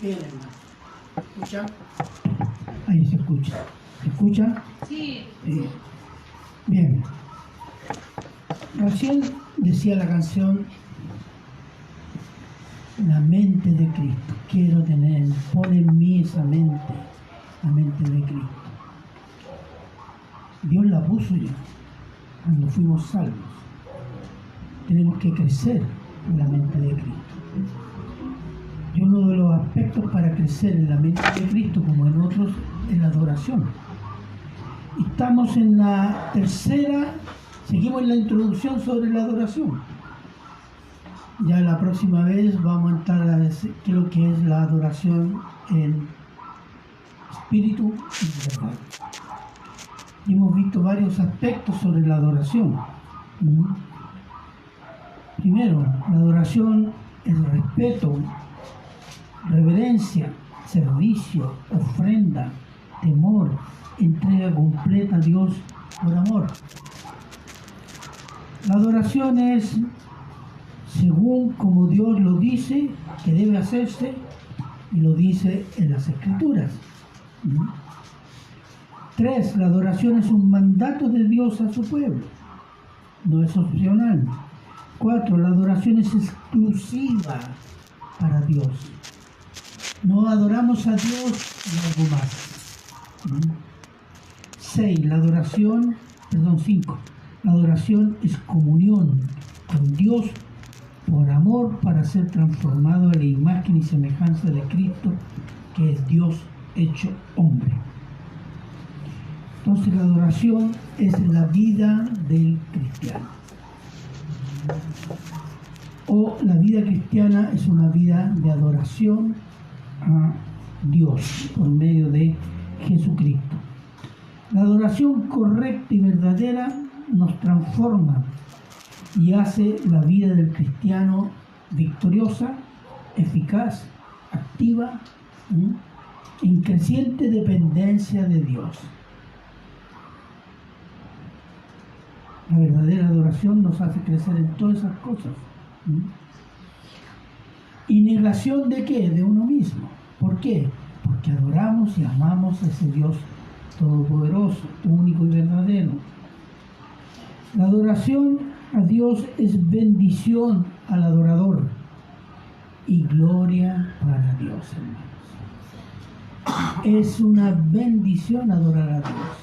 Bien, hermano. ¿Escucha? Ahí se escucha. ¿Se escucha? Sí. Bien. Recién decía la canción la mente de Cristo. Quiero tener, pon en mí esa mente, la mente de Cristo. Dios la puso ya cuando fuimos salvos. Tenemos que crecer en la mente de Cristo. Y uno de los aspectos para crecer en la mente de Cristo, como en otros, es la adoración. Y estamos en la tercera, seguimos en la introducción sobre la adoración. Ya la próxima vez vamos a entrar a decir qué es lo que es la adoración en espíritu y verdad. Y hemos visto varios aspectos sobre la adoración. Primero, la adoración es respeto, reverencia, servicio, ofrenda, temor, entrega completa a Dios por amor. La adoración es según como Dios lo dice que debe hacerse y lo dice en las Escrituras. 3. La adoración es un mandato de Dios a su pueblo, no es opcional. 4. La adoración es exclusiva para Dios. No adoramos a Dios y algo más. 5. La adoración es comunión con Dios por amor para ser transformado en la imagen y semejanza de Cristo, que es Dios hecho hombre. Entonces la adoración es la vida del cristiano. O la vida cristiana es una vida de adoración a Dios por medio de Jesucristo. La adoración correcta y verdadera nos transforma y hace la vida del cristiano victoriosa, eficaz, activa, en creciente dependencia de Dios. La verdadera adoración nos hace crecer en todas esas cosas. ¿Y negación de qué? De uno mismo. ¿Por qué? Porque adoramos y amamos a ese Dios todopoderoso, único y verdadero. La adoración a Dios es bendición al adorador y gloria para Dios, hermanos. Es una bendición adorar a Dios.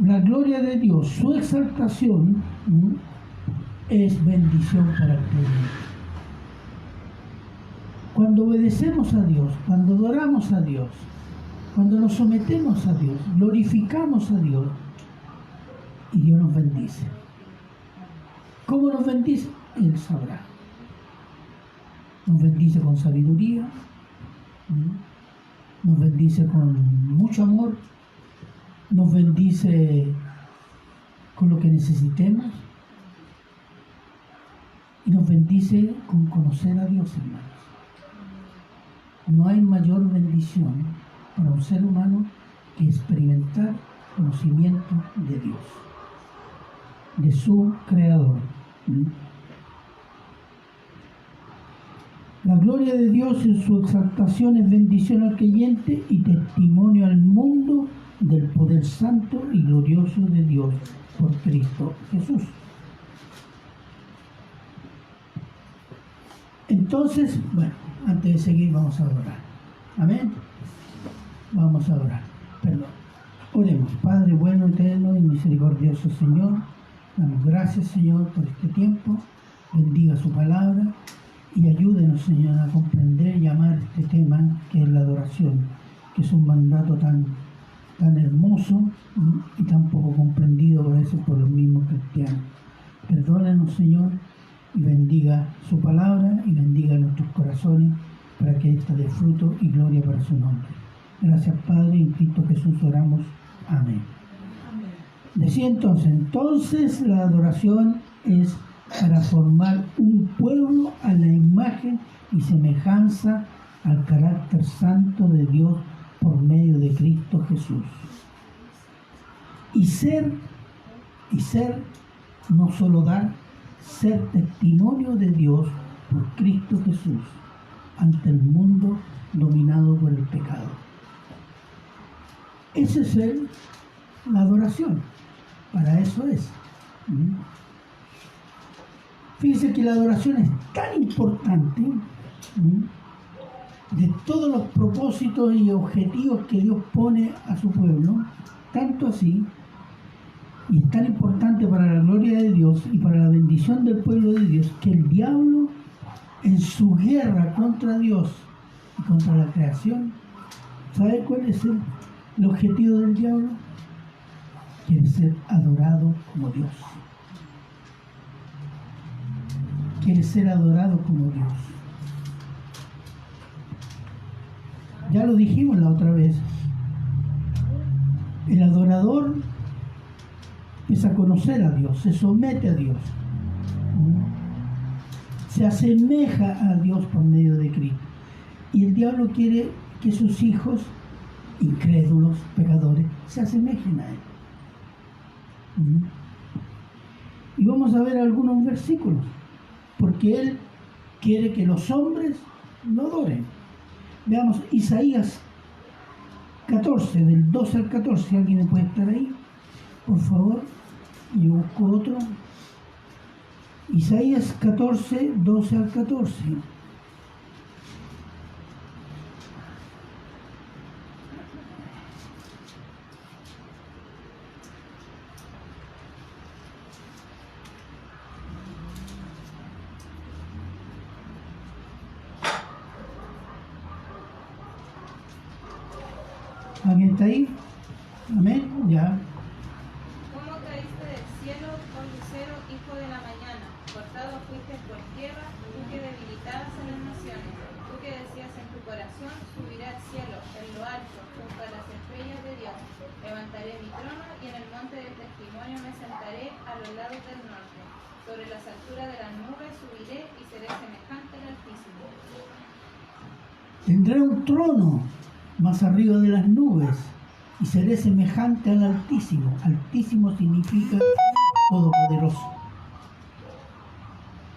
La gloria de Dios, su exaltación, es bendición para el creyente. Cuando obedecemos a Dios, cuando adoramos a Dios, cuando nos sometemos a Dios, glorificamos a Dios, y Dios nos bendice. ¿Cómo nos bendice? Él sabrá. Nos bendice con sabiduría, nos bendice con mucho amor, nos bendice con lo que necesitemos y nos bendice con conocer a Dios, hermanos. No hay mayor bendición para un ser humano que experimentar conocimiento de Dios, de su Creador. La gloria de Dios en su exaltación es bendición al creyente y testimonio al mundo del poder santo y glorioso de Dios por Cristo Jesús. Entonces, bueno, antes de seguir vamos a orar. Amén. Vamos a orar. Perdón. Oremos. Padre bueno, eterno y misericordioso Señor, damos gracias, Señor, por este tiempo. Bendiga su palabra y ayúdenos, Señor, a comprender y amar este tema que es la adoración, que es un mandato tan hermoso y tan poco comprendido a veces por los mismos cristianos. Perdónenos, Señor, y bendiga su palabra y bendiga nuestros corazones para que ésta dé fruto y gloria para su nombre. Gracias, Padre, en Cristo Jesús oramos. Amén. Decía entonces la adoración es para formar un pueblo a la imagen y semejanza al carácter santo de Dios por medio de Cristo Jesús. Y ser y ser, no solo dar, ser testimonio de Dios por Cristo Jesús ante el mundo dominado por el pecado. Ese es la adoración. Para eso es. Fíjense que la adoración es tan importante, de todos los propósitos y objetivos que Dios pone a su pueblo, tanto así, y es tan importante para la gloria de Dios y para la bendición del pueblo de Dios, que el diablo, en su guerra contra Dios y contra la creación, ¿sabe cuál es el objetivo del diablo? Quiere ser adorado como Dios. Quiere ser adorado como Dios. Ya lo dijimos la otra vez. El adorador empieza a conocer a Dios, se somete a Dios, se asemeja a Dios por medio de Cristo. Y el diablo quiere que sus hijos, incrédulos, pecadores, se asemejen a Él. Y vamos a ver algunos versículos, porque Él quiere que los hombres lo adoren. Veamos Isaías 14, del 12 al 14, si alguien puede estar ahí, por favor. Yo busco otro. Isaías 14, 12 al 14. ¿Alguien está ahí? Amén. Ya. ¿Cómo caíste del cielo, oh lucero, hijo de la mañana? Cortado fuiste por tierra, tú que debilitabas a las naciones. Tú que decías en tu corazón, subiré al cielo, en lo alto, junto a las estrellas de Dios. Levantaré mi trono y en el monte del testimonio me sentaré a los lados del norte. Sobre las alturas de las nubes subiré y seré semejante al Altísimo. Tendré un trono más arriba de las nubes y seré semejante al Altísimo. Altísimo significa todopoderoso.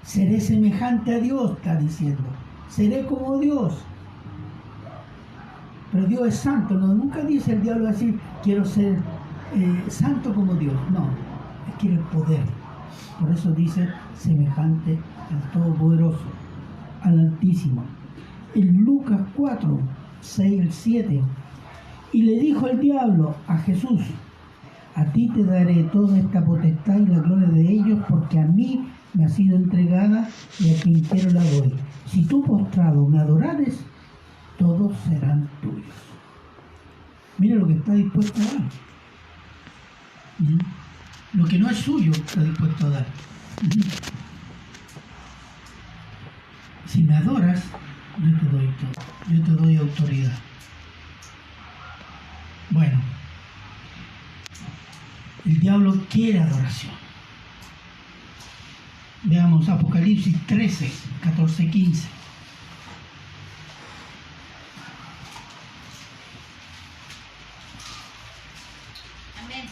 Seré semejante a Dios, está diciendo. Seré como Dios. Pero Dios es santo. No, nunca dice el diablo así, quiero ser santo como Dios. No, es quiere el poder. Por eso dice semejante al Todopoderoso, al Altísimo. En Lucas 4, 6 al 7. Y le dijo el diablo a Jesús: a ti te daré toda esta potestad y la gloria de ellos, porque a mí me ha sido entregada y a quien quiero la doy. Si tú postrado me adorares, todos serán tuyos. Mira lo que está dispuesto a dar. Lo que no es suyo está dispuesto a dar. Si me adoras, yo te doy todo. Yo te doy autoridad. Bueno, el diablo quiere adoración. Veamos Apocalipsis 13, 14, 15. Amén.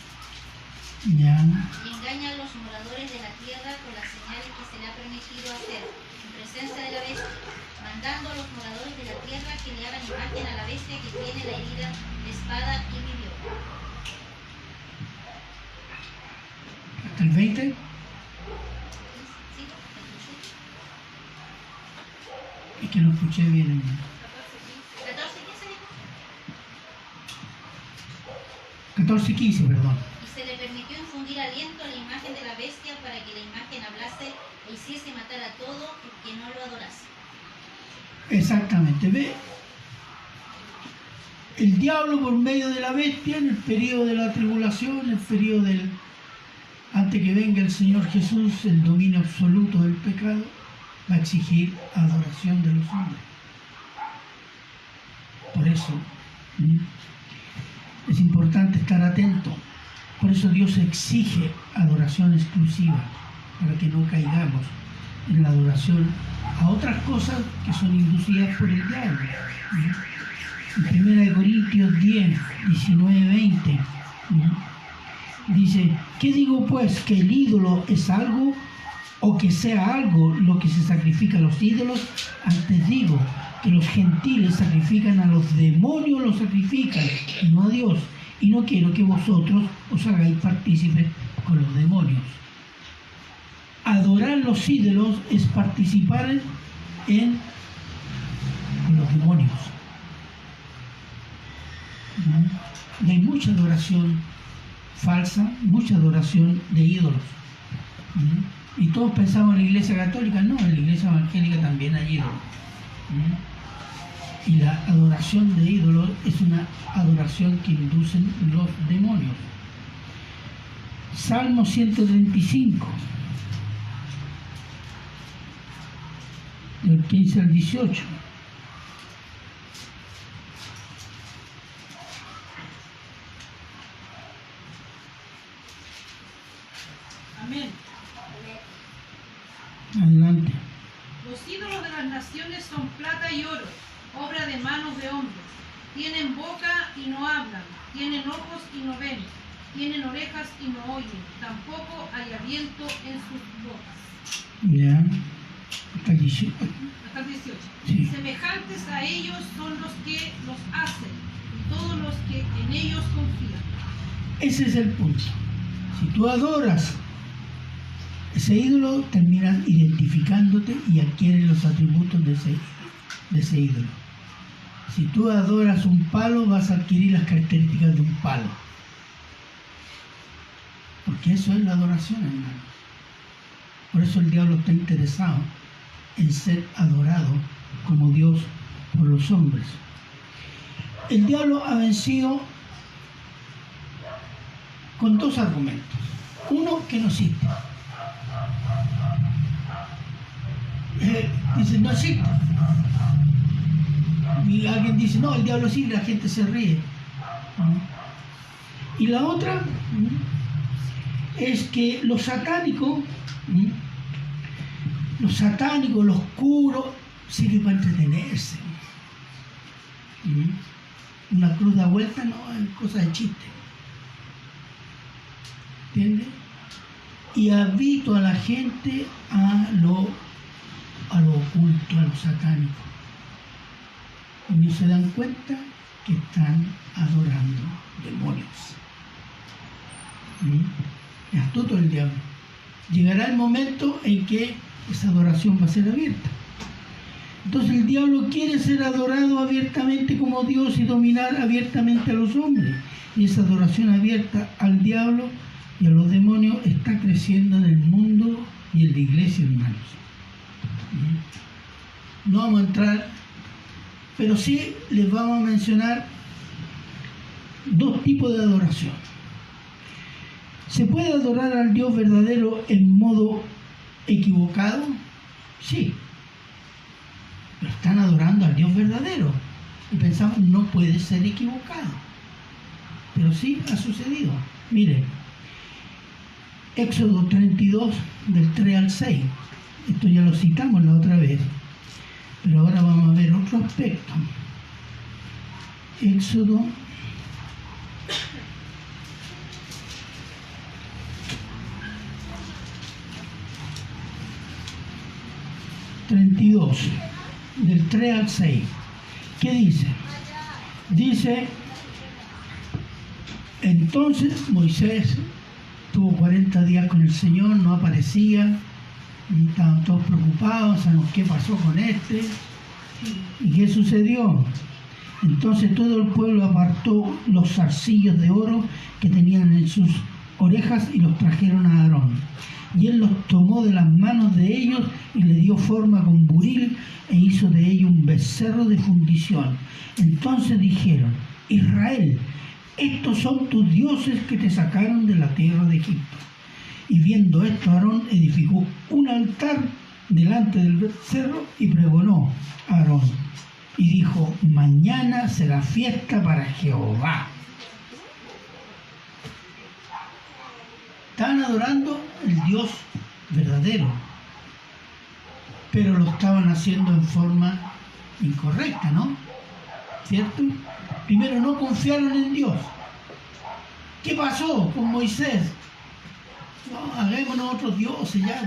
Ya. Y engaña a los moradores de la tierra con las señales que se le ha permitido hacer en presencia de la bestia, mandando a los moradores de la tierra que le hagan imagen a la bestia que tiene la herida de espada y vivió. Hasta el 20. ¿Sí? Es que no escuché bien, hermano. 14, 15 dijo. 14, 15, perdón. Y se le permitió infundir aliento a la imagen de la bestia para que la imagen hablase e hiciese matar a todo el que no lo adorase. Exactamente, ve. El diablo por medio de la bestia en el periodo de la tribulación, el periodo antes que venga el Señor Jesús, el dominio absoluto del pecado, va a exigir adoración de los hombres. Por eso es importante estar atento. Por eso Dios exige adoración exclusiva, para que no caigamos en la adoración a otras cosas que son inducidas por el diablo. En 1 Corintios 10, 19, 20, Dice, ¿qué digo pues? ¿Que el ídolo es algo o que sea algo lo que se sacrifica a los ídolos? Antes digo que los gentiles sacrifican a los demonios, los sacrifican, y no a Dios. Y no quiero que vosotros os hagáis partícipes con los demonios. Adorar los ídolos es participar en los demonios. ¿No? Y hay mucha adoración falsa, mucha adoración de ídolos. ¿No? Y todos pensamos en la iglesia católica, no, en la iglesia evangélica también hay ídolos. ¿No? Y la adoración de ídolos es una adoración que inducen los demonios. Salmo 135, del 15 al 18. Amén. Adelante. Los ídolos de las naciones son plata y oro, obra de manos de hombres. Tienen boca y no hablan, tienen ojos y no ven, tienen orejas y no oyen, tampoco hay aliento en sus bocas. Ya. Hasta el 18. Hasta el 18. Sí. Semejantes a ellos son los que los hacen y todos los que en ellos confían. Ese es el punto. Si tú adoras ese ídolo, terminas identificándote y adquieres los atributos de ese ídolo. Si tú adoras un palo, vas a adquirir las características de un palo. Porque eso es la adoración, hermano. Por eso el diablo está interesado en ser adorado como Dios por los hombres. El diablo ha vencido con dos argumentos. Uno, que no existe. Dice, no existe. Y alguien dice, no, el diablo sí, la gente se ríe. Y la otra es que lo satánico, lo oscuro, sirve para entretenerse. Una cruz de vuelta no es cosa de chiste. ¿Entiendes? Y habito a la gente a lo oculto, a lo satánico. Y no se dan cuenta que están adorando demonios. Es astuto el diablo. Llegará el momento en que esa adoración va a ser abierta. Entonces el diablo quiere ser adorado abiertamente como Dios y dominar abiertamente a los hombres. Y esa adoración abierta al diablo y a los demonios está creciendo en el mundo y en la iglesia, hermanos. No vamos a entrar, pero sí les vamos a mencionar dos tipos de adoración. ¿Se puede adorar al Dios verdadero en modo equivocado? Sí. Pero están adorando al Dios verdadero. Y pensamos, no puede ser equivocado. Pero sí ha sucedido. Miren, Éxodo 32, del 3 al 6. Esto ya lo citamos la otra vez. Pero ahora vamos a ver otro aspecto. Éxodo 32, del 3 al 6. ¿Qué dice? Dice, entonces Moisés tuvo 40 días con el Señor, no aparecía, y estaban todos preocupados, sabemos qué pasó con este, y qué sucedió. Entonces todo el pueblo apartó los zarcillos de oro que tenían en sus orejas y los trajeron a Aarón. Y él los tomó de las manos de ellos y le dio forma con buril e hizo de ello un becerro de fundición. Entonces dijeron, Israel, estos son tus dioses que te sacaron de la tierra de Egipto. Y viendo esto, Aarón edificó un altar delante del becerro y pregonó a Aarón. Y dijo, mañana será fiesta para Jehová. Estaban adorando el Dios verdadero, pero lo estaban haciendo en forma incorrecta, ¿no? ¿Cierto? Primero, no confiaron en Dios. ¿Qué pasó con Moisés? No, hagámonos otros dioses ya,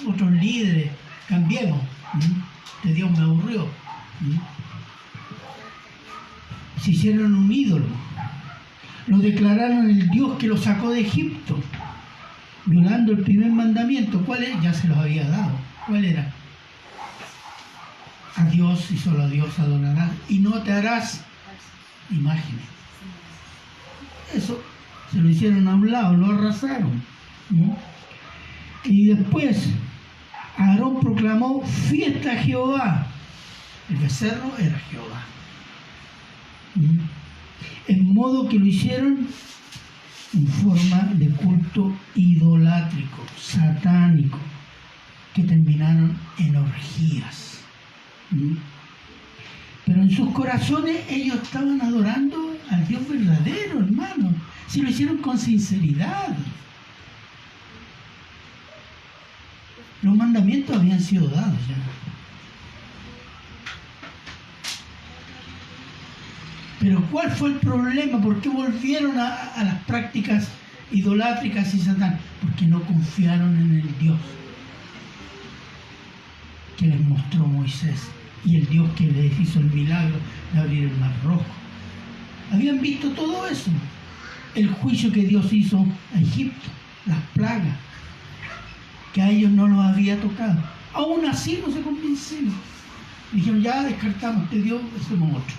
otros líderes, cambiemos. Este Dios me aburrió. Se hicieron un ídolo. Lo declararon el Dios que lo sacó de Egipto, violando el primer mandamiento. ¿Cuál es? Ya se los había dado. ¿Cuál era? A Dios y solo a Dios adorarás y no te harás imágenes. Eso se lo hicieron a un lado, lo arrasaron. Y después Aarón proclamó fiesta a Jehová. El becerro era Jehová. En modo que lo hicieron en forma de culto idolátrico, satánico, que terminaron en orgías. Pero en sus corazones ellos estaban adorando al Dios verdadero, hermano. Si lo hicieron con sinceridad. Los mandamientos habían sido dados ya. Pero ¿cuál fue el problema? ¿Por qué volvieron a las prácticas idolátricas y satánicas? Porque no confiaron en el Dios que les mostró Moisés y el Dios que les hizo el milagro de abrir el Mar Rojo. Habían visto todo eso, el juicio que Dios hizo a Egipto, las plagas, que a ellos no los había tocado. Aún así no se convencieron. Dijeron, ya descartamos este Dios, hacemos otro.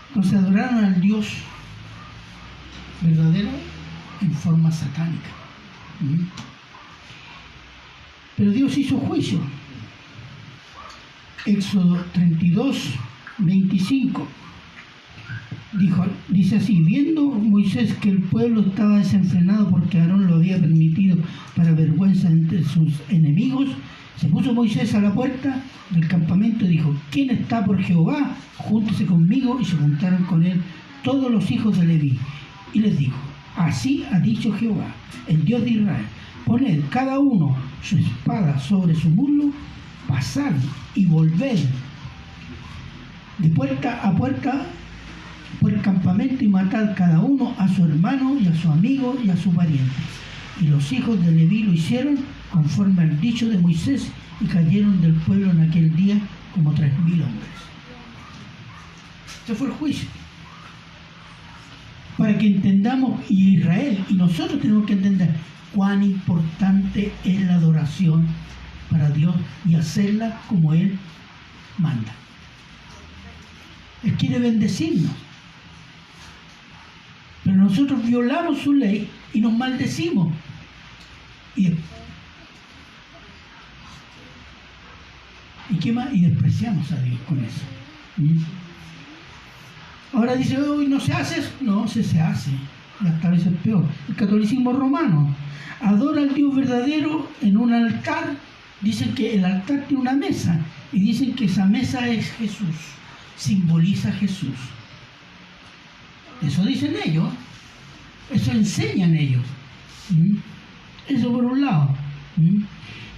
Entonces adoraron al Dios verdadero en forma satánica. Pero Dios hizo juicio. Éxodo 32, 25. Dice así: viendo Moisés que el pueblo estaba desenfrenado porque Aarón lo había permitido para vergüenza entre sus enemigos, se puso Moisés a la puerta del campamento y dijo: ¿quién está por Jehová? Júntese conmigo. Y se juntaron con él todos los hijos de Leví. Y les dijo: así ha dicho Jehová, el Dios de Israel: poned cada uno su espada sobre su muslo, pasad y volved de puerta a puerta por el campamento y matad cada uno a su hermano y a su amigo y a su pariente. Y los hijos de Leví lo hicieron conforme al dicho de Moisés, y cayeron del pueblo en aquel día como 3.000 hombres. Este fue el juicio. Para que entendamos, y Israel, y nosotros tenemos que entender cuán importante es la adoración para Dios y hacerla como Él manda. Él quiere bendecirnos. Pero nosotros violamos su ley y nos maldecimos. ¿Y qué más? Y despreciamos a Dios con eso. Ahora dice, hoy no se hace eso. No, se hace. Y hasta a veces peor. El catolicismo romano adora al Dios verdadero en un altar. Dicen que el altar tiene una mesa. Y dicen que esa mesa es Jesús. Simboliza a Jesús. Eso dicen ellos. Eso enseñan ellos. Eso por un lado.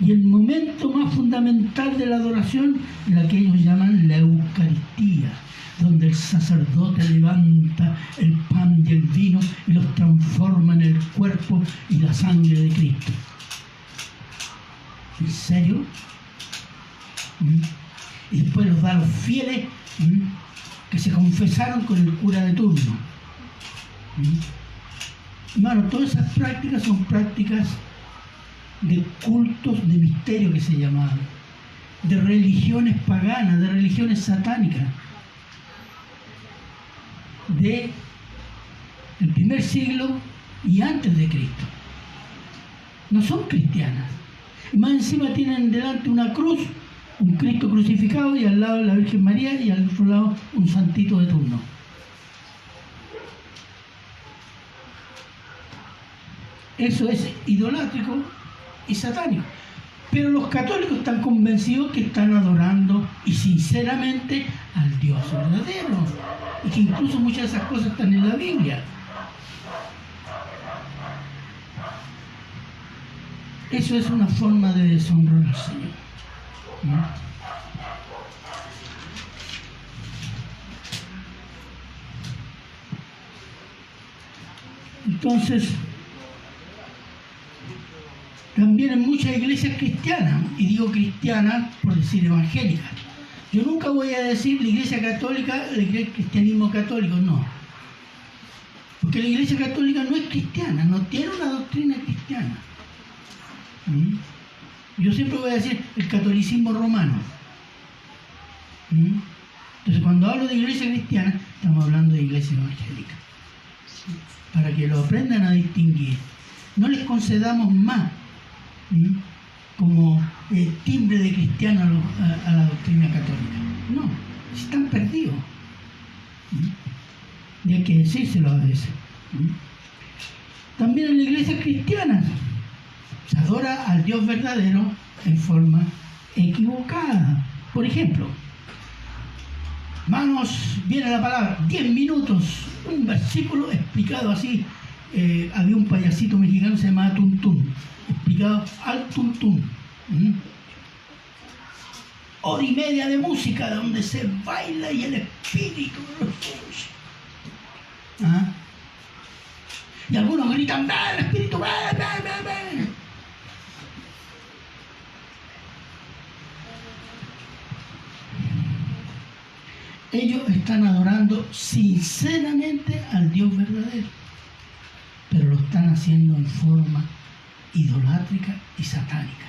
Y el momento más fundamental de la adoración es la que ellos llaman la Eucaristía, donde el sacerdote levanta el pan y el vino y los transforma en el cuerpo y la sangre de Cristo. ¿En serio? Y después los da a los fieles que se confesaron con el cura de turno. Hermano, todas esas prácticas son prácticas de cultos de misterio que se llamaban, de religiones paganas, de religiones satánicas, de el primer siglo y antes de Cristo. No son cristianas. Y más encima tienen delante una cruz, un Cristo crucificado, y al lado la Virgen María, y al otro lado un santito de turno. Eso es idolátrico y satánico. Pero los católicos están convencidos que están adorando y sinceramente al Dios verdadero. Y que incluso muchas de esas cosas están en la Biblia. Eso es una forma de deshonrar al Señor. Entonces, también en muchas iglesias cristianas, y digo cristianas por decir evangélicas, yo nunca voy a decir la iglesia católica, el cristianismo católico, no. Porque la iglesia católica no es cristiana, no tiene una doctrina cristiana. Yo siempre voy a decir el catolicismo romano. Entonces, cuando hablo de iglesia cristiana, estamos hablando de iglesia evangélica. Para que lo aprendan a distinguir. No les concedamos más como timbre de cristiano a la doctrina católica. No, están perdidos. Y hay que decírselo a veces. También en la iglesia cristiana se adora al Dios verdadero en forma equivocada. Por ejemplo, hermanos, viene la palabra, 10 minutos, un versículo explicado así. Había un payasito mexicano que se llamaba Tuntún, explicado al Tuntún. Hora y media de música donde se baila y el espíritu lo escucha. Y algunos gritan, ven, el espíritu, ven, ven, ven, ven. Ellos están adorando sinceramente al Dios verdadero, pero lo están haciendo en forma idolátrica y satánica.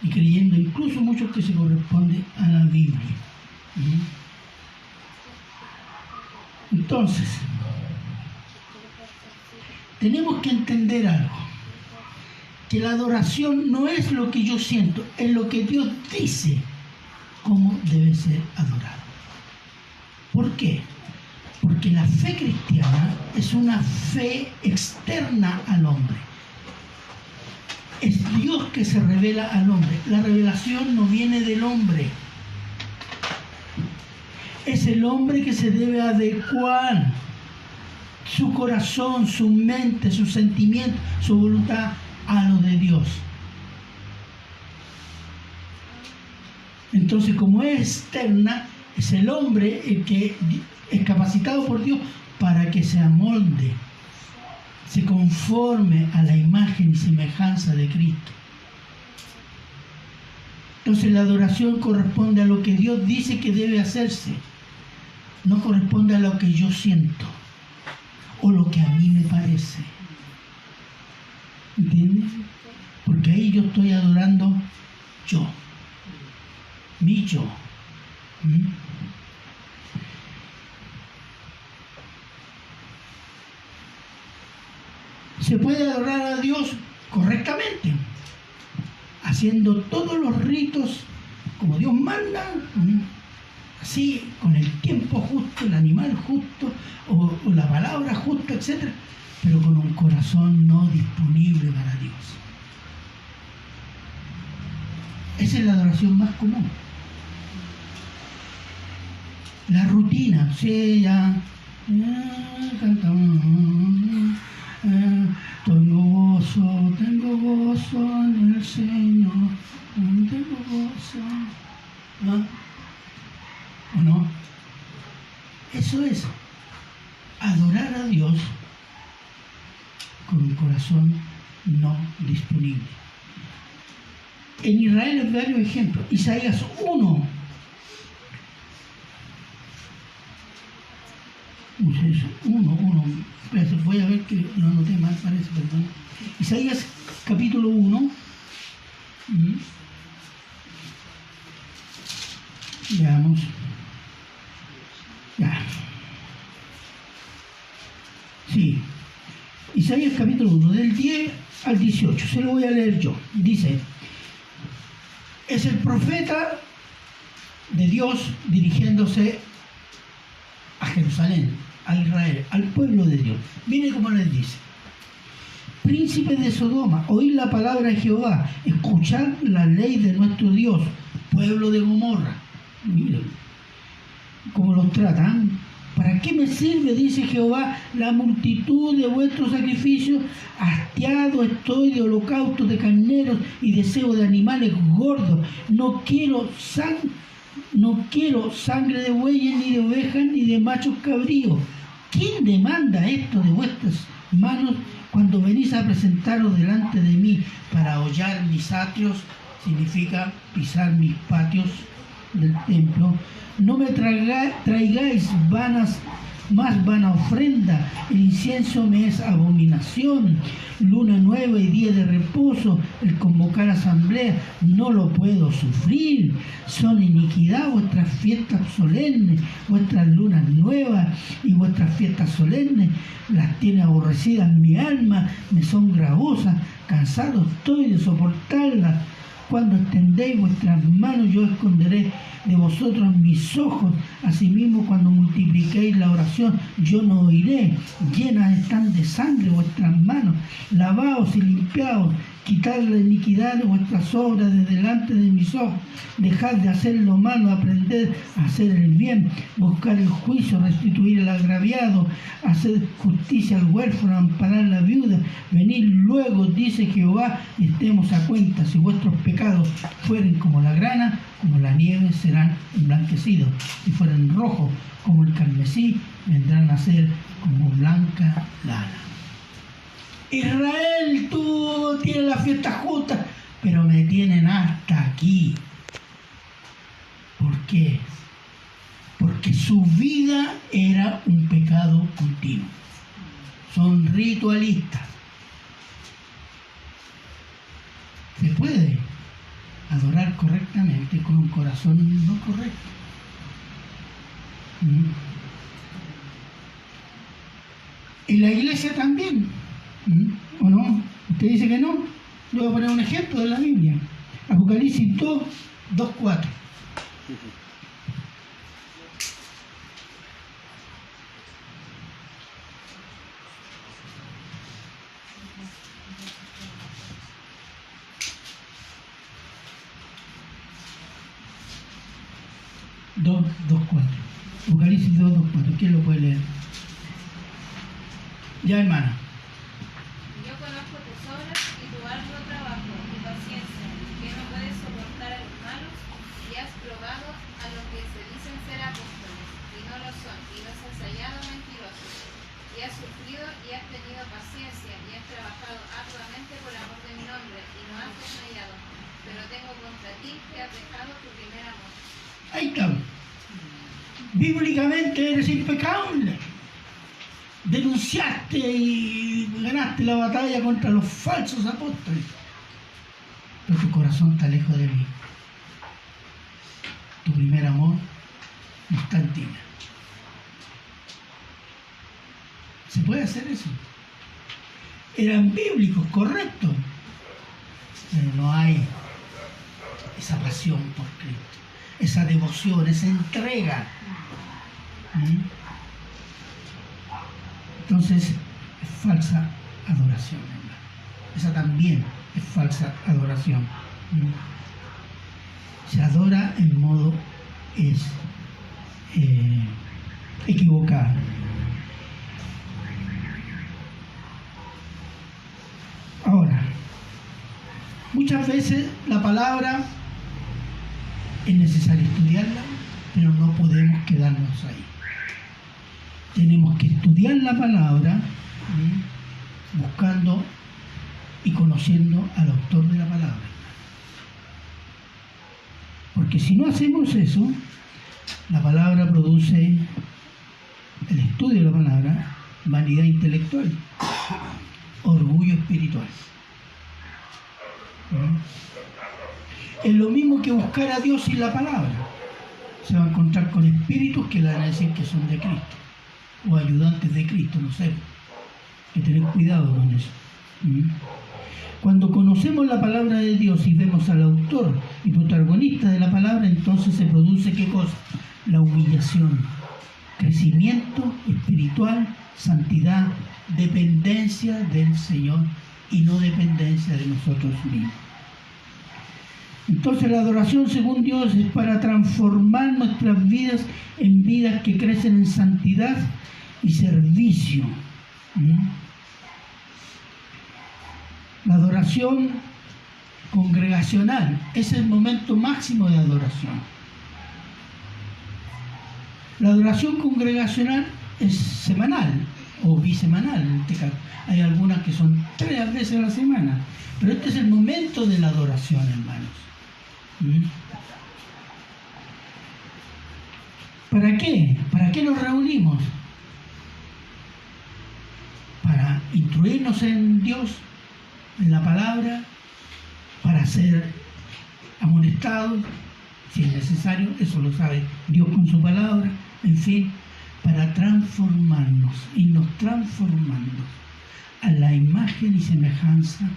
Y creyendo incluso muchos que se corresponde a la Biblia. Entonces, tenemos que entender algo, que la adoración no es lo que yo siento, es lo que Dios dice cómo debe ser adorado. ¿Por qué? Porque la fe cristiana es una fe externa al hombre. Es Dios que se revela al hombre. La revelación no viene del hombre. Es el hombre que se debe adecuar su corazón, su mente, su sentimiento, su voluntad a lo de Dios. Entonces, como es externa, es el hombre el que es capacitado por Dios para que se amolde, se conforme a la imagen y semejanza de Cristo. Entonces la adoración corresponde a lo que Dios dice que debe hacerse, no corresponde a lo que yo siento o lo que a mí me parece. ¿Entiendes? Porque ahí yo estoy adorando yo, mi yo. Se puede adorar a Dios correctamente, haciendo todos los ritos como Dios manda, así, con el tiempo justo, el animal justo, o la palabra justa, etc., pero con un corazón no disponible para Dios. Esa es la adoración más común. La rutina, sí, ya cantamos, tengo gozo en el Señor, tengo gozo. ¿O no? Eso es adorar a Dios con un corazón no disponible. En Israel hay varios ejemplos. Isaías 1. Voy a ver que lo anoté mal, parece, perdón. Isaías capítulo 1. Veamos. Ya. Sí. Isaías capítulo 1, del 10 al 18. Se lo voy a leer yo. Dice: es el profeta de Dios dirigiéndose a Jerusalén, a Israel, al pueblo de Dios. Mire cómo les dice: príncipes de Sodoma, oíd la palabra de Jehová, escuchad la ley de nuestro Dios, pueblo de Gomorra. Miren cómo los tratan. ¿Para qué me sirve, dice Jehová, la multitud de vuestros sacrificios? Hastiado estoy de holocaustos de carneros y deseo de animales gordos. No quiero sangre de bueyes, ni de ovejas, ni de machos cabríos. ¿quién demanda esto de vuestras manos cuando venís a presentaros delante de mí para hollar mis atrios? Significa pisar mis patios del templo. No me traigáis más vana ofrenda. El incienso me es abominación. Luna nueva y día de reposo, el convocar asamblea, no lo puedo sufrir. Son iniquidad vuestras fiestas solemnes, vuestras lunas nuevas y vuestras fiestas solemnes. Las tiene aborrecidas mi alma, me son gravosas, cansado estoy de soportarlas. Cuando extendéis vuestras manos, yo esconderé de vosotros mis ojos. Asimismo, cuando multipliquéis la oración, yo no oiré. Llenas están de sangre vuestras manos. Lavaos y limpiaos. Quitad la iniquidad de vuestras obras de delante de mis ojos. Dejad de hacer lo malo, aprended a hacer el bien. Buscar el juicio, restituir el agraviado. Hacer justicia al huérfano, amparar a la viuda. Venid luego, dice Jehová, y estemos a cuenta. Si vuestros pecados fueren como la grana, como la nieve serán emblanquecidos. Si fueren rojos como el carmesí, vendrán a ser como blanca lana. Israel, tú tienes la fiesta justa, pero me tienen hasta aquí. ¿Por qué? Porque su vida era un pecado continuo. Son ritualistas. Se puede adorar correctamente con un corazón no correcto. En la iglesia también. ¿O no? ¿Usted dice que no? Le voy a poner un ejemplo de la Biblia. Apocalipsis 2, 2:4. Apocalipsis 2, 2:4. ¿Quién lo puede leer? Ya, hermana. Yo conozco tus obras y tu arduo trabajo y paciencia, que no puedes soportar a los malos, y has probado a los que se dicen ser apóstoles, y no lo son, y los has hallado mentirosos. Y has sufrido y has tenido paciencia, y has trabajado arduamente por amor de mi nombre, y no has desmayado. Pero tengo contra ti que has dejado tu primer amor. Ahí está. Bíblicamente eres impecable. Denunciaste y ganaste la batalla contra los falsos apóstoles. Pero tu corazón está lejos de mí. Tu primer amor no está en ti. ¿Se puede hacer eso? Eran bíblicos, correcto. Pero no hay esa pasión por Cristo, esa devoción, esa entrega. Entonces es falsa adoración, hermano. Esa también es falsa adoración. Se adora en modo equivocado. Ahora, muchas veces la palabra es necesario estudiarla, pero no podemos quedarnos ahí. Tenemos que estudiar la palabra, buscando y conociendo al autor de la palabra. Porque si no hacemos eso, la palabra produce, el estudio de la palabra, vanidad intelectual, orgullo espiritual. Es lo mismo que buscar a Dios sin la palabra. Se va a encontrar con espíritus que le van a decir que son de Cristo, o ayudantes de Cristo, no sé. Hay que tener cuidado con eso. Cuando conocemos la palabra de Dios y vemos al autor y protagonista de la palabra, entonces se produce ¿qué cosa? La humillación, crecimiento espiritual, santidad, dependencia del Señor y no dependencia de nosotros mismos. Entonces la adoración según Dios es para transformar nuestras vidas en vidas que crecen en santidad y servicio. La adoración congregacional es el momento máximo de adoración. La adoración congregacional es semanal o bisemanal en este caso. Hay algunas que son 3 veces a la semana, pero este es el momento de la adoración, hermanos. ¿Para qué? ¿Para qué nos reunimos? Para instruirnos en Dios, en la palabra, para ser amonestados, si es necesario, eso lo sabe Dios con su palabra, en fin, para transformarnos, irnos transformando a la imagen y semejanza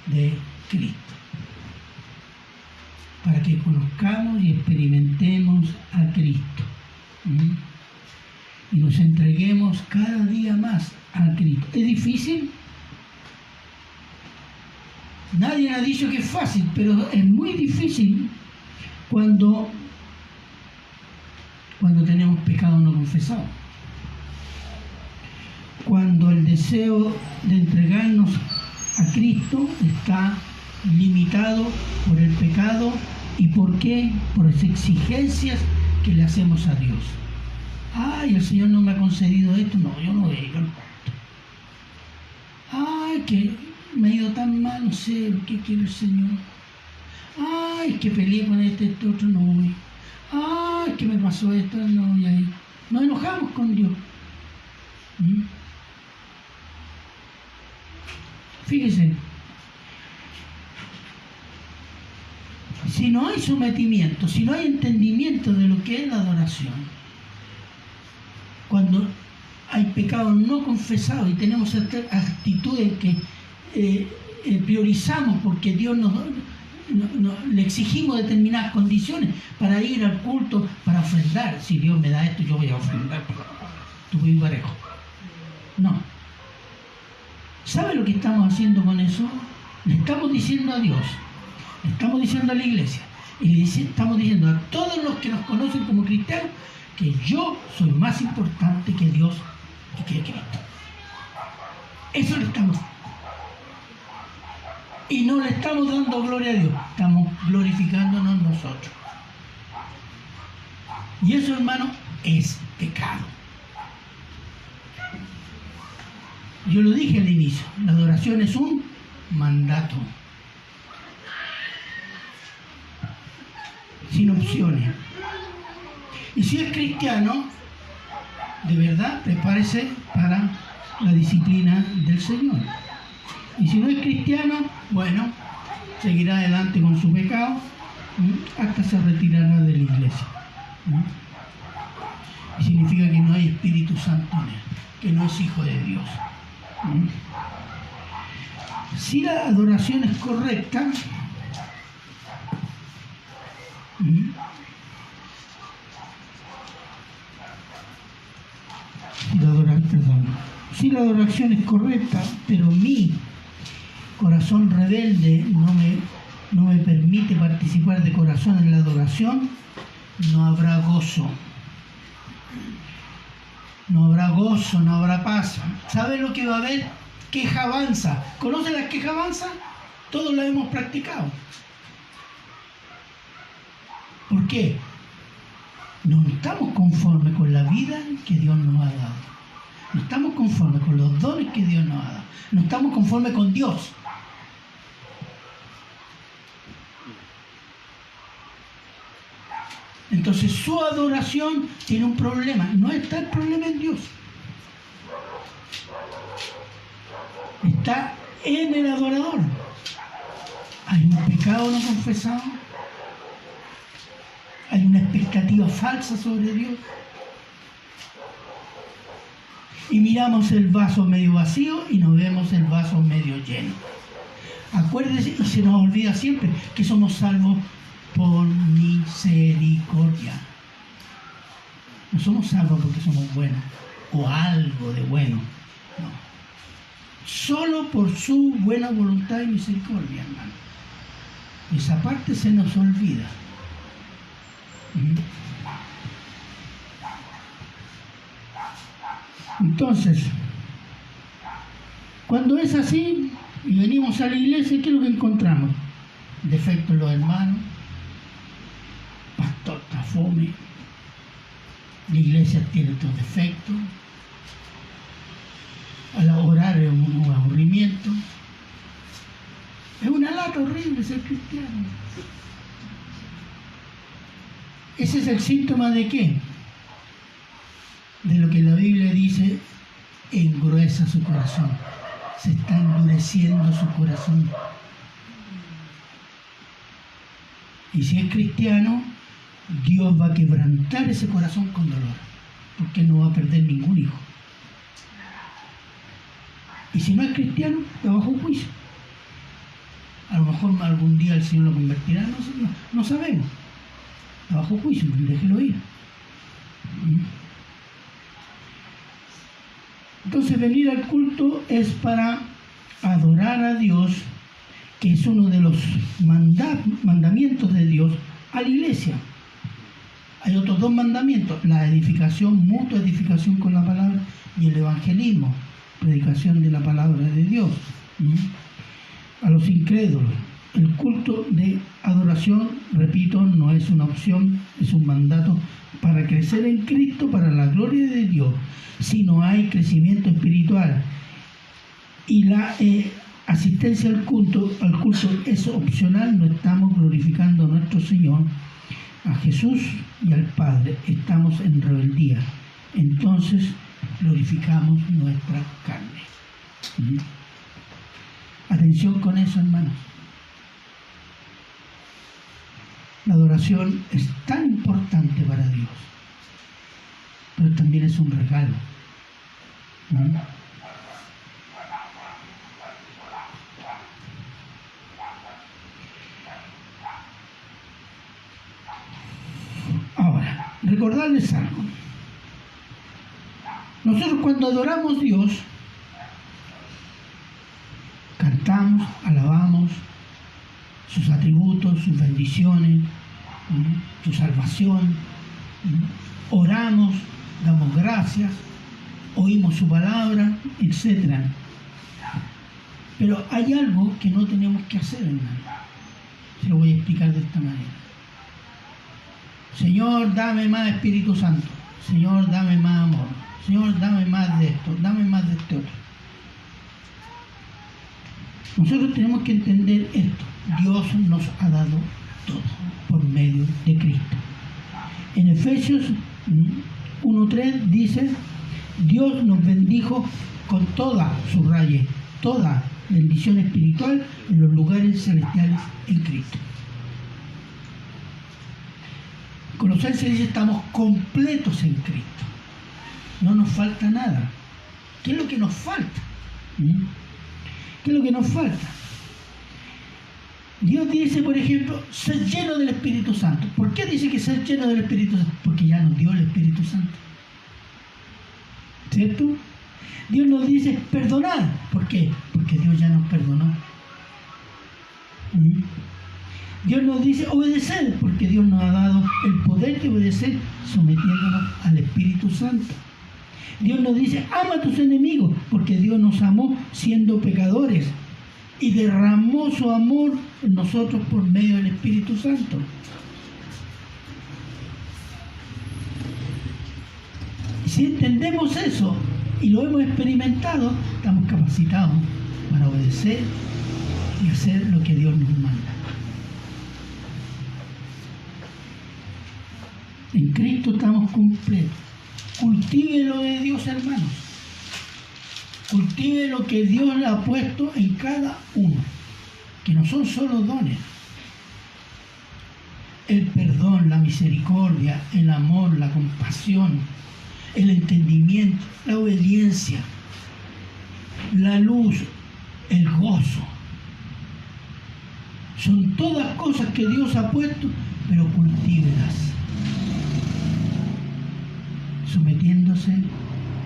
de Cristo, para que conozcamos y experimentemos a Cristo y nos entreguemos cada día más a Cristo. ¿Es difícil? Nadie ha dicho que es fácil, pero es muy difícil cuando tenemos pecado no confesado. Cuando el deseo de entregarnos a Cristo está limitado por el pecado. ¿Y por qué? Por las exigencias que le hacemos a Dios. Ay, el Señor no me ha concedido esto. No, yo no voy. Ay, que me ha ido tan mal, no sé qué quiere el Señor. Ay, que peleé con este otro, no voy. Ay, que me pasó esto, no voy a ir. Nos enojamos con Dios. Fíjese, si no hay sometimiento, si no hay entendimiento de lo que es la adoración, cuando hay pecados no confesados y tenemos actitudes que priorizamos porque Dios le exigimos determinadas condiciones para ir al culto, para ofrendar. Si Dios me da esto, yo voy a ofrendar. Tú voy parejo. No. ¿Sabe lo que estamos haciendo con eso? Le estamos diciendo a Dios, le estamos diciendo a la iglesia, y le estamos diciendo a todos los que nos conocen como cristianos que yo soy más importante que Dios y que Cristo. Eso le estamos. Y no le estamos dando gloria a Dios, estamos glorificándonos nosotros. Y eso, hermano, es pecado. Yo lo dije al inicio, la adoración es un mandato, sin opciones. Y si es cristiano, de verdad, prepárese para la disciplina del Señor. Y si no es cristiano, bueno, seguirá adelante con su pecado hasta se retirará de la iglesia. Y significa que no hay Espíritu Santo en él, que no es hijo de Dios. Si la adoración es correcta, si la adoración es correcta, pero mi corazón rebelde no me permite participar de corazón en la adoración, no habrá gozo. No habrá gozo, no habrá paz. ¿Sabe lo que va a haber? Quejabanza. ¿Conocen las quejabanzas? Todos las hemos practicado. ¿Por qué? No estamos conformes con la vida que Dios nos ha dado. No estamos conformes con los dones que Dios nos ha dado. No estamos conformes con Dios. Entonces su adoración tiene un problema. No está el problema en Dios. Está en el adorador. Hay un pecado no confesado. Hay una expectativa falsa sobre Dios. Y miramos el vaso medio vacío y nos vemos el vaso medio lleno. Acuérdese, y se nos olvida siempre, que somos salvos por misericordia. No somos salvos porque somos buenos o algo de bueno. No. Solo por su buena voluntad y misericordia, hermano. Esa parte se nos olvida. Entonces, cuando es así y venimos a la iglesia, ¿qué es lo que encontramos? Defectos en los hermanos, pastor está fome, la iglesia tiene estos defectos, horrible ser cristiano. Ese es el síntoma de qué? De lo que la Biblia dice, engruesa su corazón. Se está endureciendo su corazón. Y si es cristiano, Dios va a quebrantar ese corazón con dolor, porque no va a perder ningún hijo. Y si no es cristiano, está bajo juicio. A lo mejor algún día el Señor lo convertirá, no sabemos. Está bajo juicio, déjelo ir. Entonces venir al culto es para adorar a Dios, que es uno de los mandamientos de Dios a la iglesia. Hay otros dos mandamientos: la edificación, mutua edificación con la palabra, y el evangelismo, predicación de la palabra de Dios. A los incrédulos, el culto de adoración, repito, no es una opción, es un mandato para crecer en Cristo, para la gloria de Dios. Si no hay crecimiento espiritual y la asistencia al culto es opcional, no estamos glorificando a nuestro Señor, a Jesús y al Padre. Estamos en rebeldía. Entonces glorificamos nuestra carne. Atención con eso, hermanos. La adoración es tan importante para Dios, pero también es un regalo. Ahora, recordarles algo. Nosotros cuando adoramos a Dios, cantamos, alabamos sus atributos, sus bendiciones, su salvación, oramos, damos gracias, oímos su palabra, etc. Pero hay algo que no tenemos que hacer, hermano. Se lo voy a explicar de esta manera. Señor, dame más Espíritu Santo. Señor, dame más amor. Señor, dame más de esto, dame más de este otro. Nosotros tenemos que entender esto. Dios nos ha dado todo por medio de Cristo. En Efesios 1:3 dice: Dios nos bendijo con toda, subraye, toda bendición espiritual en los lugares celestiales en Cristo. Colosenses dice: estamos completos en Cristo. No nos falta nada. ¿Qué es lo que nos falta? ¿Qué es lo que nos falta? Dios dice, por ejemplo, ser lleno del Espíritu Santo. ¿Por qué dice que ser lleno del Espíritu Santo? Porque ya nos dio el Espíritu Santo. ¿Cierto? Dios nos dice perdonar. ¿Por qué? Porque Dios ya nos perdonó. Dios nos dice obedecer, porque Dios nos ha dado el poder de obedecer sometiéndonos al Espíritu Santo. Dios nos dice ama a tus enemigos, porque Dios nos amó siendo pecadores y derramó su amor en nosotros por medio del Espíritu Santo. Y si entendemos eso y lo hemos experimentado, estamos capacitados para obedecer y hacer lo que Dios nos manda. En Cristo estamos completos. Cultive lo de Dios, hermanos. Cultive lo que Dios le ha puesto en cada uno, que no son solo dones. El perdón, la misericordia, el amor, la compasión, el entendimiento, la obediencia, la luz, el gozo. Son todas cosas que Dios ha puesto, pero cultívelas, sometiéndose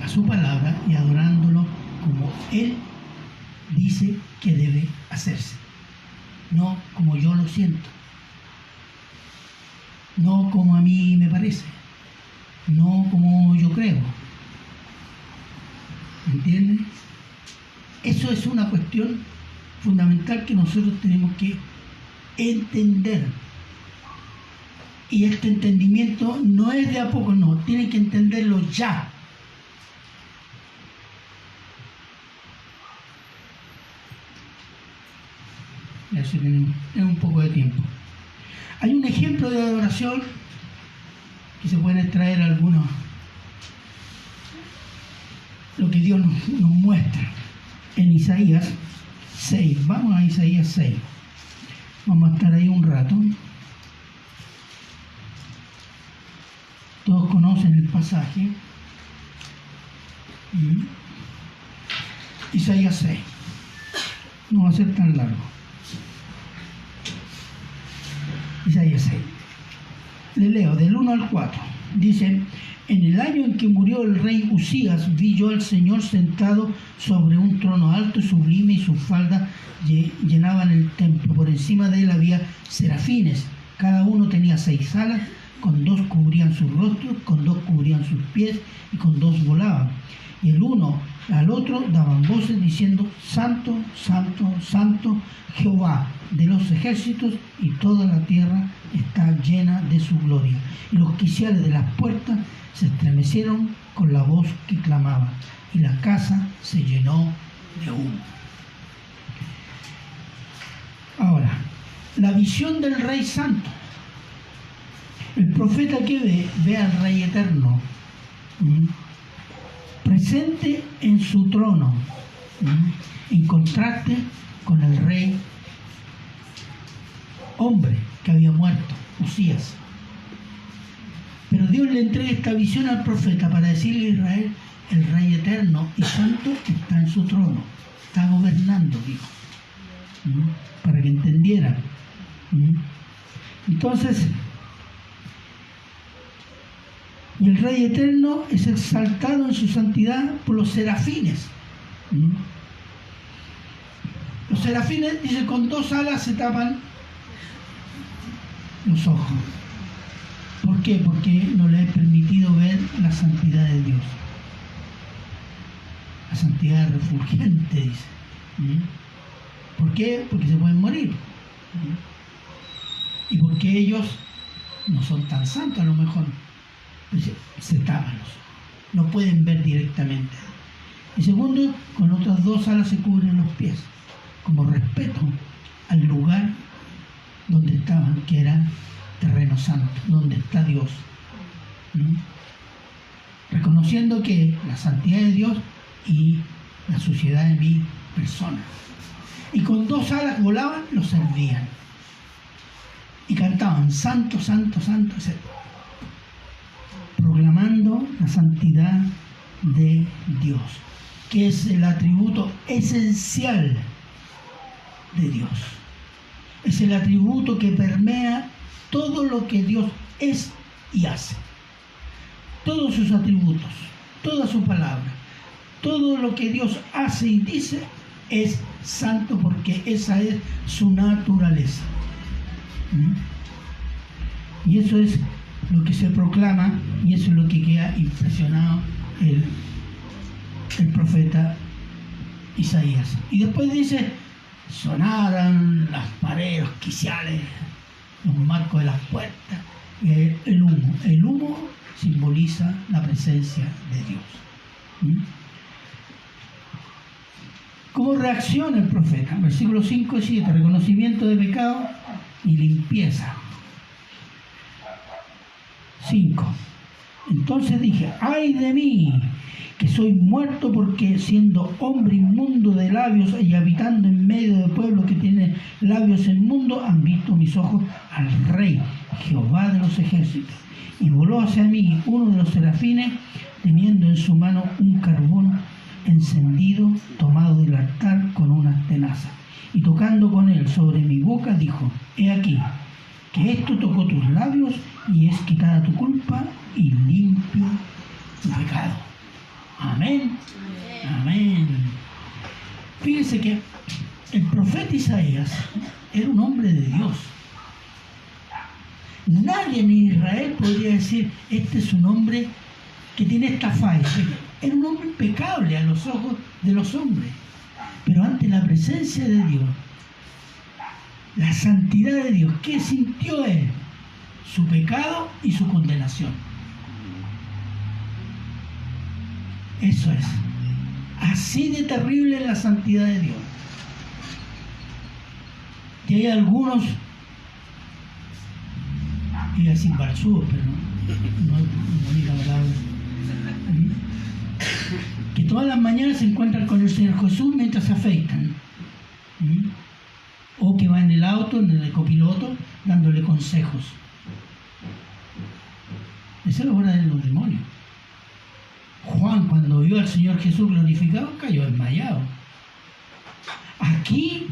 a su palabra y adorándolo como Él dice que debe hacerse, no como yo lo siento, no como a mí me parece, no como yo creo. ¿Entienden? Eso es una cuestión fundamental que nosotros tenemos que entender. Y este entendimiento no es de a poco, no, tienen que entenderlo ya. ya si tenemos un poco de tiempo. Hay un ejemplo de adoración que se pueden extraer algunos, lo que Dios nos muestra en Isaías 6. Vamos a Isaías 6. Vamos a estar ahí un rato. Todos conocen el pasaje. Isaías 6. No va a ser tan largo. Isaías 6. Le leo del 1 al 4. Dice: en el año en que murió el rey Usías, vi yo al Señor sentado sobre un trono alto y sublime, y sus faldas llenaban el templo. Por encima de él había serafines, cada uno tenía 6 alas, con 2 cubrían sus rostros, con 2 cubrían sus pies, y con 2 volaban. Y el uno al otro daban voces diciendo: Santo, Santo, Santo, Jehová de los ejércitos, y toda la tierra está llena de su gloria. Y los quiciales de las puertas se estremecieron con la voz que clamaba, y la casa se llenó de humo. Ahora, la visión del Rey Santo. El profeta que ve al Rey Eterno presente en su trono, en contraste con el rey hombre que había muerto, Usías. Pero Dios le entrega esta visión al profeta para decirle a Israel: el Rey Eterno y Santo está en su trono, está gobernando, dijo, para que entendieran. Entonces, y el Rey Eterno es exaltado en su santidad por los serafines. Los serafines, dice, con 2 alas se tapan los ojos. ¿Por qué? Porque no les es permitido ver la santidad de Dios. La santidad refulgente, dice. ¿Por qué? Porque se pueden morir. Y porque ellos no son tan santos, a lo mejor. Se tapan los ojos, no pueden ver directamente. Y segundo, con otras 2 alas se cubren los pies, como respeto al lugar donde estaban, que era terreno santo, donde está Dios. Reconociendo que la santidad de Dios y la suciedad de mi persona. Y con 2 alas volaban, los servían. Y cantaban: Santo, Santo, Santo, etc. Proclamando la santidad de Dios, que es el atributo esencial de Dios. Es el atributo que permea todo lo que Dios es y hace. Todos sus atributos, toda su palabra, todo lo que Dios hace y dice es santo, porque esa es su naturaleza. Y eso es lo que se proclama, y eso es lo que queda impresionado el profeta Isaías. Y después dice: sonaran las paredes, los quiciales, los marcos de las puertas, el humo. El humo simboliza la presencia de Dios. ¿Cómo reacciona el profeta? Versículos 5 y 7, reconocimiento de pecado y limpieza. 5. Entonces dije: ay de mí, que soy muerto, porque siendo hombre inmundo de labios y habitando en medio de pueblo que tiene labios inmundos, han visto mis ojos al Rey, Jehová de los ejércitos. Y voló hacia mí uno de los serafines, teniendo en su mano un carbón encendido, tomado del altar con unas tenazas. Y tocando con él sobre mi boca, dijo: he aquí, que esto tocó tus labios, y es quitada tu culpa y limpio tu pecado. Amén. Amén. Fíjense que el profeta Isaías era un hombre de Dios. Nadie en Israel podría decir: este es un hombre que tiene esta falla. Era un hombre impecable a los ojos de los hombres. Pero ante la presencia de Dios, la santidad de Dios, ¿qué sintió él? Su pecado y su condenación. Eso es. Así de terrible es la santidad de Dios. que hay algunos, iba a decir balsúos, pero no diga palabra, que todas las mañanas se encuentran con el Señor Jesús mientras se afeitan, o que va en el auto, en el copiloto, dándole consejos. Esa es la obra de los demonios. Juan, cuando vio al Señor Jesús glorificado, cayó desmayado. Aquí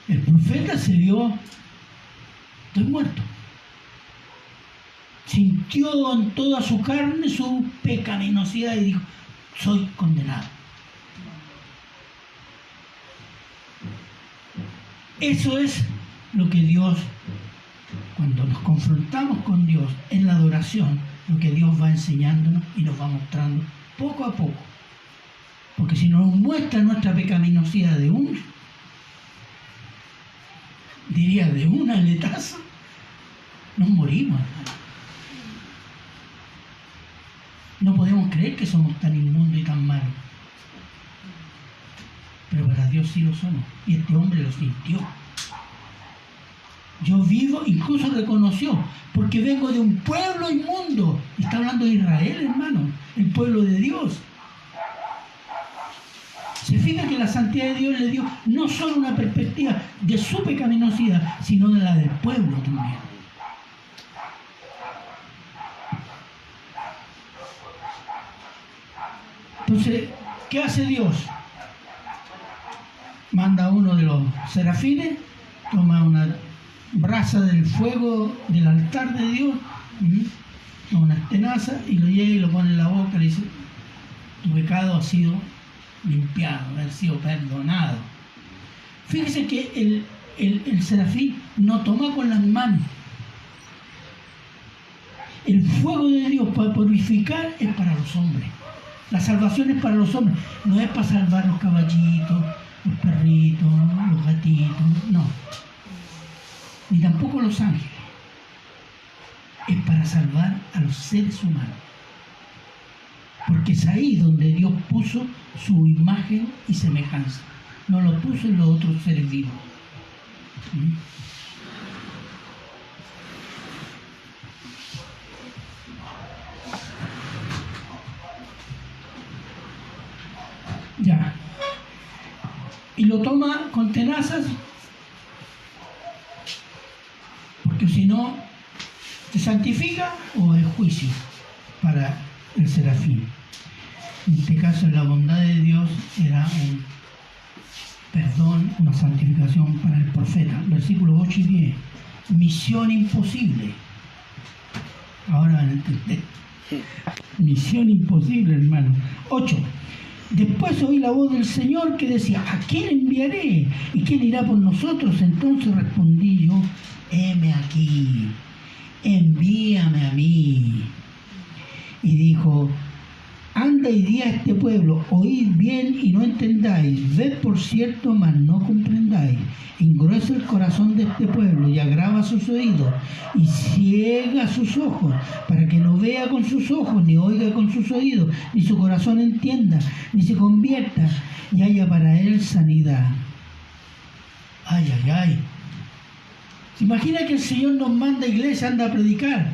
el profeta se vio, estoy muerto. Sintió en toda su carne su pecaminosidad y dijo, soy condenado. Eso es lo que Dios, cuando nos confrontamos con Dios en la adoración, lo que Dios va enseñándonos y nos va mostrando poco a poco. Porque si nos muestra nuestra pecaminosidad de un aletazo, nos morimos, hermano. No podemos creer que somos tan inmundos y tan malos. Pero para Dios sí lo somos. Y este hombre lo sintió. Yo vivo, incluso reconoció, porque vengo de un pueblo inmundo. Y está hablando de Israel, hermano, el pueblo de Dios. Se fija que la santidad de Dios le dio no solo una perspectiva de su pecaminosidad, sino de la del pueblo también. Entonces, ¿qué hace Dios? Manda a uno de los serafines, toma una brasa del fuego del altar de Dios, una tenaza, y lo lleva y lo pone en la boca y le dice, tu pecado ha sido limpiado, ha sido perdonado. Fíjese que el serafín no toma con las manos. El fuego de Dios para purificar es para los hombres. La salvación es para los hombres, no es para salvar los caballitos, los perritos, los gatitos, no. Ni tampoco los ángeles. Es para salvar a los seres humanos. Porque es ahí donde Dios puso su imagen y semejanza. No lo puso en los otros seres vivos. Ya. Y lo toma con tenazas, porque si no, te santifica o es juicio para el serafín. En este caso, la bondad de Dios era un perdón, una santificación para el profeta. Versículos 8 y 10. Misión imposible. Ahora van a entender. Misión imposible, hermano. 8. Después oí la voz del Señor que decía, ¿a quién enviaré? ¿Y quién irá por nosotros? Entonces respondí yo, heme aquí, envíame a mí. Y dijo, anda y di a este pueblo, oíd bien y no entendáis, ved por cierto, mas no comprendáis. Engruesa el corazón de este pueblo y agrava sus oídos y ciega sus ojos, para que no vea con sus ojos, ni oiga con sus oídos, ni su corazón entienda, ni se convierta y haya para él sanidad. Ay, ay, ay. ¿Se imagina que el Señor nos manda a iglesia, anda a predicar,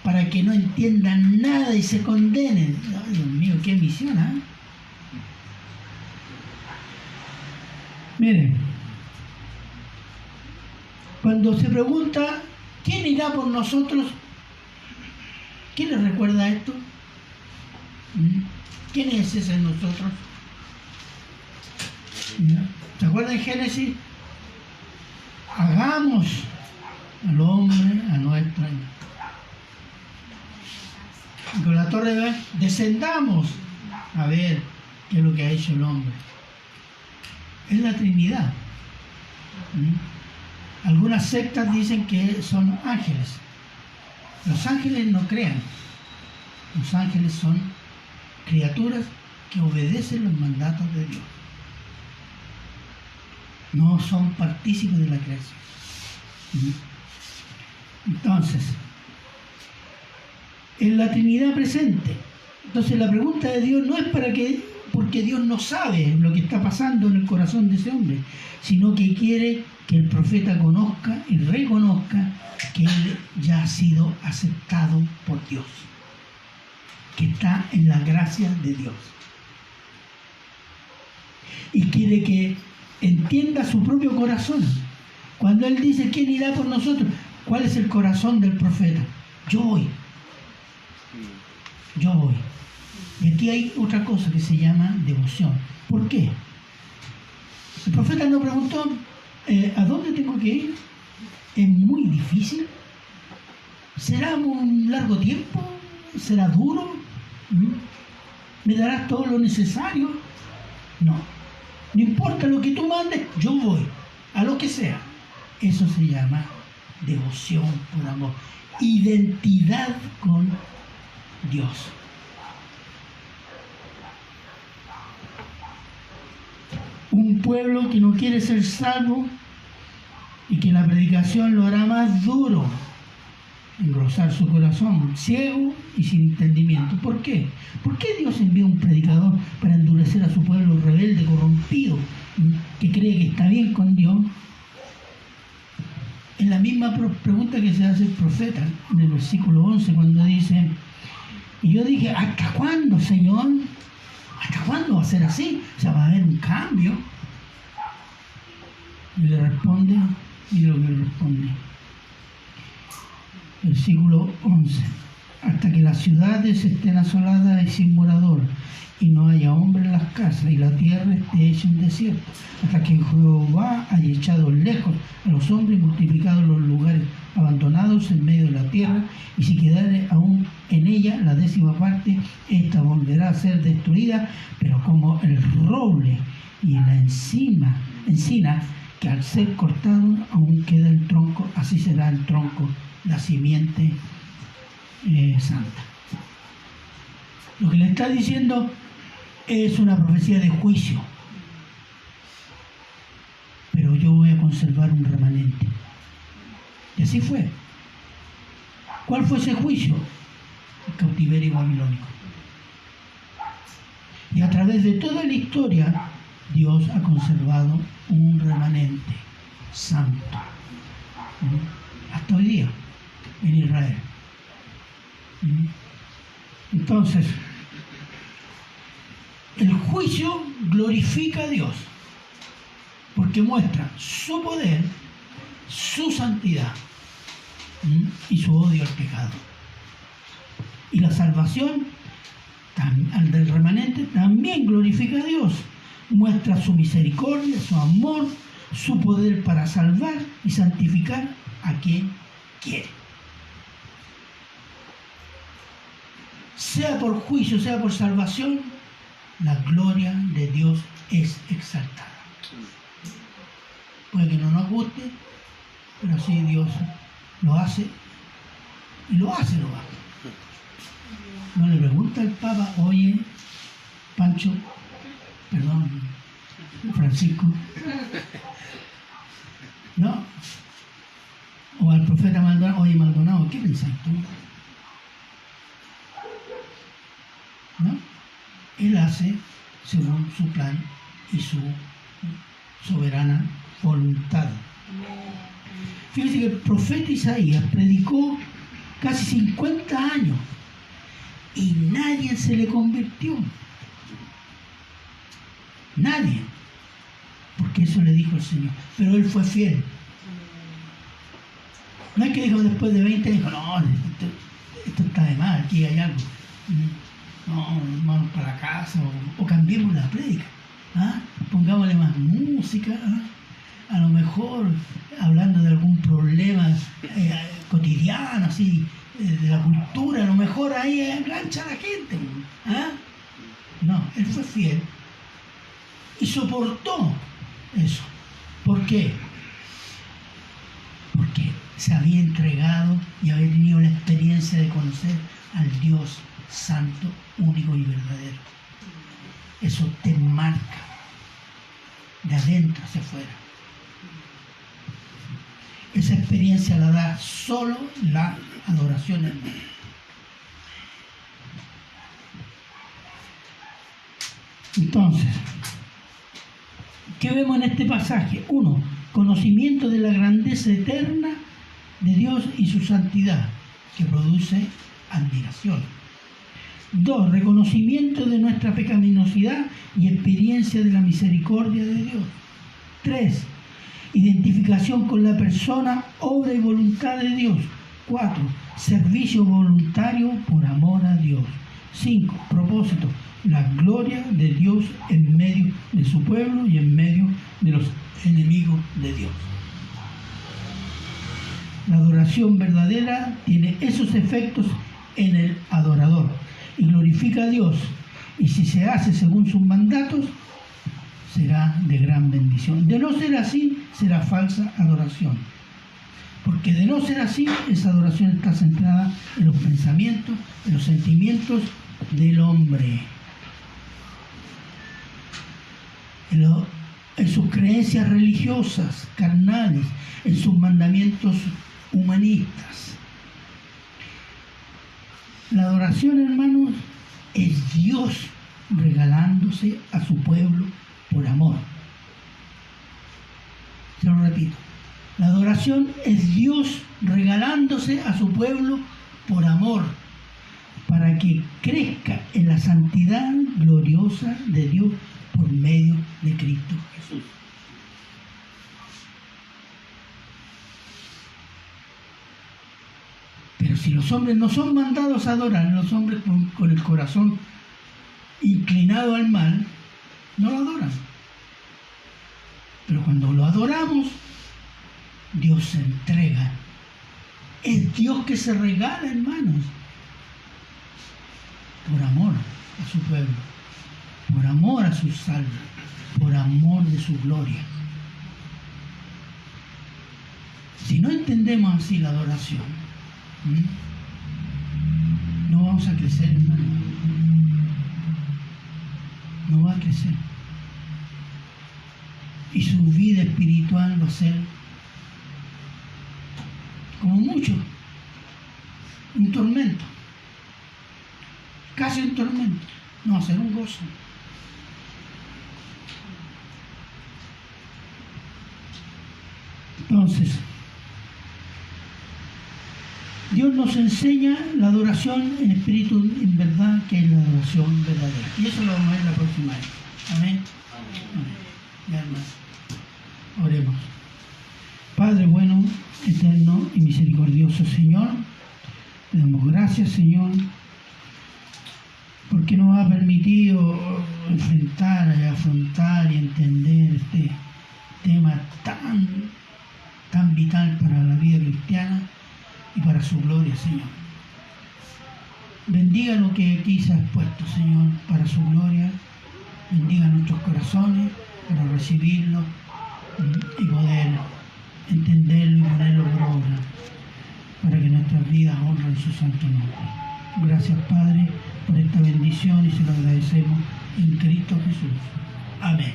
para que no entiendan nada y se condenen? Ay, Dios mío, qué misión, ¿eh? Miren, cuando se pregunta, ¿quién irá por nosotros? ¿Quién les recuerda esto? ¿Quién es ese en nosotros? ¿Se acuerdan en Génesis? Hagamos al hombre a nuestra imagen. Y con la torre de Babel, descendamos a ver qué es lo que ha hecho el hombre. Es la Trinidad. Algunas sectas dicen que son ángeles. Los ángeles no crean. Los ángeles son criaturas que obedecen los mandatos de Dios. No son partícipes de la creación. Entonces, en la Trinidad presente. Entonces la pregunta de Dios no es porque Dios no sabe lo que está pasando en el corazón de ese hombre, sino que quiere que el profeta conozca y reconozca que él ya ha sido aceptado por Dios, que está en la gracia de Dios. Y quiere que entienda su propio corazón. Cuando él dice, ¿quién irá por nosotros? ¿Cuál es el corazón del profeta? Yo voy. Yo voy. Y aquí hay otra cosa que se llama devoción. ¿Por qué? El profeta no preguntó, ¿a dónde tengo que ir? ¿Es muy difícil? ¿Será un largo tiempo? ¿Será duro? ¿Me darás todo lo necesario? No. No importa lo que tú mandes, yo voy, a lo que sea. Eso se llama devoción por amor. Identidad con Dios. Un pueblo que no quiere ser salvo y que la predicación lo hará más duro, engrosar su corazón, ciego y sin entendimiento. ¿Por qué? ¿Por qué Dios envía un predicador para endurecer a su pueblo rebelde, corrompido, que cree que está bien con Dios? Es la misma pregunta que se hace el profeta en el versículo 11, cuando dice, y yo dije, ¿hasta cuándo, Señor? ¿Hasta cuándo va a ser así? O sea, va a haber un cambio. Y le responde, y lo que le responde. Versículo 11. Hasta que las ciudades estén asoladas y sin morador, y no haya hombre en las casas, y la tierra esté hecha un desierto, hasta que Jehová haya echado lejos a los hombres y multiplicado los lugares abandonados en medio de la tierra, y si quedare aún en ella la 10ª parte, esta volverá a ser destruida, pero como el roble y la encina, que al ser cortado aún queda el tronco, así será el tronco, la simiente santa. Lo que le está diciendo es una profecía de juicio, pero yo voy a conservar un remanente. Y así fue. ¿Cuál fue ese juicio? El cautiverio babilónico. Y a través de toda la historia, Dios ha conservado un remanente santo. Hasta hoy día, en Israel. Entonces, el juicio glorifica a Dios, porque muestra su poder, su santidad y su odio al pecado. Y la salvación al del remanente también glorifica a Dios, muestra su misericordia, su amor, su poder para salvar y santificar a quien quiere. Sea por juicio, sea por salvación, la gloria de Dios es exaltada. Puede que no nos guste, pero así Dios lo hace, y lo hace. No le pregunta al Papa, oye, Pancho, perdón, Francisco, ¿no? O al profeta Maldonado, oye, Maldonado, ¿qué pensáis tú? ¿No? Él hace según su plan y su soberana voluntad. Fíjense que el profeta Isaías predicó casi 50 años y nadie se le convirtió. Nadie. Porque eso le dijo el Señor. Pero él fue fiel. No es que dijo después de 20 años, no, esto está de mal, aquí hay algo. No, vamos para la casa o cambiemos la prédica. Pongámosle más música. A lo mejor hablando de algún problema cotidiano, así, de la cultura, a lo mejor ahí engancha a la gente. No, él fue fiel y soportó eso. ¿Por qué? Porque se había entregado y había tenido la experiencia de conocer al Dios santo, único y verdadero. Eso te marca de adentro hacia afuera. Esa experiencia la da solo la adoración en Dios. Entonces, ¿qué vemos en este pasaje? Uno, conocimiento de la grandeza eterna de Dios y su santidad, que produce admiración. 2. Reconocimiento de nuestra pecaminosidad y experiencia de la misericordia de Dios. 3. Identificación con la persona, obra y voluntad de Dios. 4. Servicio voluntario por amor a Dios. 5. Propósito. La gloria de Dios en medio de su pueblo y en medio de los enemigos de Dios. La adoración verdadera tiene esos efectos en el adorador y glorifica a Dios, y si se hace según sus mandatos, será de gran bendición. De no ser así, será falsa adoración, porque de no ser así, esa adoración está centrada en los pensamientos, en los sentimientos del hombre, en sus creencias religiosas, carnales, en sus mandamientos humanistas. La adoración, hermanos, es Dios regalándose a su pueblo por amor. Se lo repito. La adoración es Dios regalándose a su pueblo por amor, para que crezca en la santidad gloriosa de Dios por medio de Cristo Jesús. Pero si los hombres no son mandados a adorar, los hombres con el corazón inclinado al mal, no lo adoran. Pero cuando lo adoramos, Dios se entrega. Es Dios que se regala, hermanos, por amor a su pueblo, por amor a sus almas, por amor de su gloria. Si no entendemos así la adoración, no vamos a crecer, hermano. No va a crecer. Y su vida espiritual va a ser, como mucho, un tormento. Casi un tormento. No va a ser un gozo. Entonces, Dios nos enseña la adoración en espíritu, en verdad, que es la adoración verdadera. Y eso lo vamos a ver la próxima vez. Amén. Amén. Ya, hermanos. Oremos. Padre bueno, eterno y misericordioso Señor, te damos gracias, Señor, porque nos ha permitido enfrentar, afrontar y entender este tema tan vital para la vida cristiana y para su gloria, Señor. Bendiga lo que aquí se ha expuesto, Señor, para su gloria. Bendiga nuestros corazones para recibirlo y poder entenderlo y ponerlo por obra, para que nuestras vidas honren su santo nombre. Gracias, Padre, por esta bendición, y se lo agradecemos en Cristo Jesús. Amén.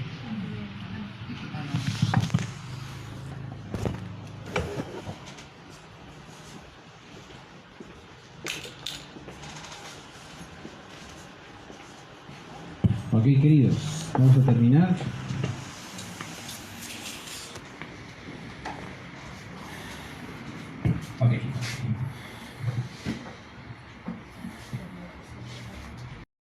Ok, queridos, vamos a terminar.